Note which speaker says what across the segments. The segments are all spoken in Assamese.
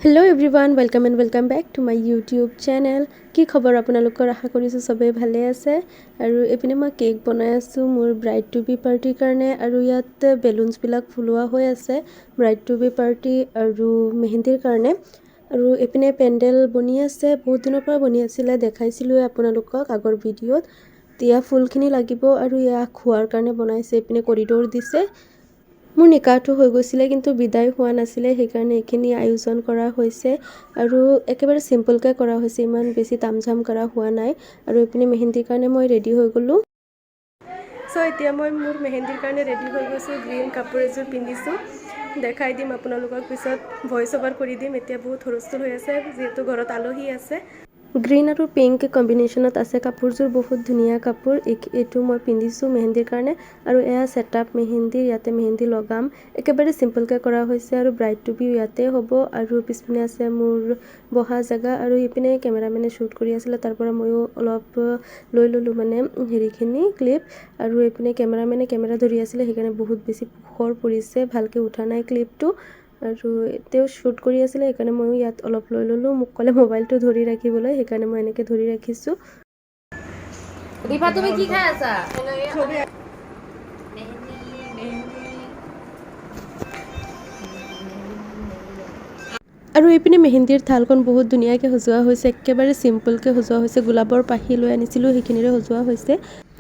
Speaker 1: Hello' everyone welcome back to my YouTube channel. কি খবৰ আপোনালোকৰ? আশা কৰিছোঁ চবেই ভালে আছে। আৰু এইপিনে মই কেক বনাই আছোঁ মোৰ ব্ৰাইড টু বি পাৰ্টিৰ কাৰণে। আৰু ইয়াত বেলুনছবিলাক ফুলোৱা হৈ আছে ব্ৰাইড টু বি পাৰ্টি আৰু মেহেন্দিৰ কাৰণে। আৰু এইপিনে পেণ্ডেল বনি আছে, বহুত দিনৰ পৰা বনি আছিলে, দেখাইছিলোঁৱে আপোনালোকক আগৰ ভিডিঅ'ত। এতিয়া ফুলখিনি লাগিব আৰু এয়া খোৱাৰ কাৰণে বনাইছে। এইপিনে কৰিডৰ দিছে। মোৰ নিকাহটো হৈ গৈছিলে কিন্তু বিদায় হোৱা নাছিলে, সেইকাৰণে এইখিনি আয়োজন কৰা হৈছে। আৰু একেবাৰে চিম্পলকৈ কৰা হৈছে, ইমান বেছি তামঝাম কৰা হোৱা নাই। আৰু এইপিনে মেহেন্দিৰ কাৰণে মই ৰেডি হৈ গ'লোঁ। চ' এতিয়া মই মোৰ মেহেন্দিৰ কাৰণে ৰেডি হৈ গৈছোঁ। গ্ৰীণ কাপোৰ এযোৰ পিন্ধিছোঁ, দেখাই দিম আপোনালোকক পিছত, ভইচ অভাৰ কৰি দিম। এতিয়া বহুত হুলস্থুল হৈ আছে যিহেতু ঘৰত আলহী আছে। গ্ৰীণ আৰু পিংক কম্বিনেশ্যনত আছে কাপোৰযোৰ, বহুত ধুনীয়া কাপোৰ। এইটো মই পিন্ধিছোঁ মেহেন্দিৰ কাৰণে। আৰু এয়া ছেটআপ মেহেন্দি, ইয়াতে মেহেন্দি লগাম। একেবাৰে চিম্পলকৈ কৰা হৈছে আৰু ব্ৰাইড টু বি ইয়াতে হ'ব। আৰু পিছপিনে আছে মোৰ বহা জেগা। আৰু ইপিনে কেমেৰামেনে শ্বুট কৰি আছিলে, তাৰ পৰা ময়ো অলপ লৈ ল'লোঁ মানে হেৰিখিনি ক্লিপ। আৰু এইপিনে কেমেৰামেনে কেমেৰা ধৰি আছিলে, সেইকাৰণে বহুত বেছি পোহৰ পৰিছে, ভালকৈ উঠা নাই ক্লিপটো। আৰু তেওঁ শ্বুট কৰি আছিলে, সেইকাৰণে ময়ো ইয়াত অলপ লৈ ল'লোঁ। মোক ক'লে মোবাইলটো ধৰি ৰাখিবলৈ, সেইকাৰণে মই এনেকৈ ধৰি ৰাখিছোঁ।
Speaker 2: দীপা তুমি কি খাই আছা?
Speaker 1: আৰু এইপিনে মেহেন্দিৰ থালখন বহুত ধুনীয়াকৈ সজোৱা হৈছে, একেবাৰে চিম্পলকৈ সজোৱা হৈছে। গোলাপৰ পাহি লৈ আনিছিলোঁ, সেইখিনিৰে সজোৱা হৈছে।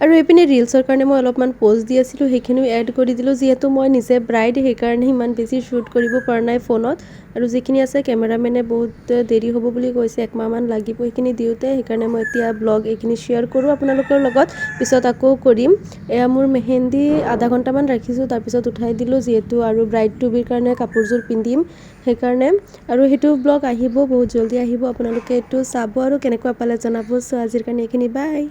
Speaker 1: আৰু এইপিনে ৰিলছৰ কাৰণে মই অলপমান প'জ দি আছিলোঁ, সেইখিনিও এড কৰি দিলোঁ। যিহেতু মই নিজে ব্ৰাইড, সেইকাৰণে ইমান বেছি শ্বুট কৰিব পৰা নাই ফোনত। আৰু যিখিনি আছে কেমেৰামেনে বহুত দেৰি হ'ব বুলি কৈছে, 1 মাহমান লাগিব সেইখিনি দিওঁতে। সেইকাৰণে মই এতিয়া ব্লগ এইখিনি শ্বেয়াৰ কৰোঁ আপোনালোকৰ লগত, পিছত আকৌ কৰিম। এয়া মোৰ মেহেন্দি আধা ঘণ্টামান ৰাখিছোঁ, তাৰপিছত উঠাই দিলোঁ, যিহেতু আৰু ব্ৰাইড টু বিৰ কাৰণে কাপোৰযোৰ পিন্ধিম সেইকাৰণে। আৰু সেইটো ব্লগ আহিব, বহুত জলদি আহিব, আপোনালোকে এইটো চাব আৰু কেনেকুৱা পালে জনাব। চ' আজিৰ কাৰণে এইখিনি, বাই।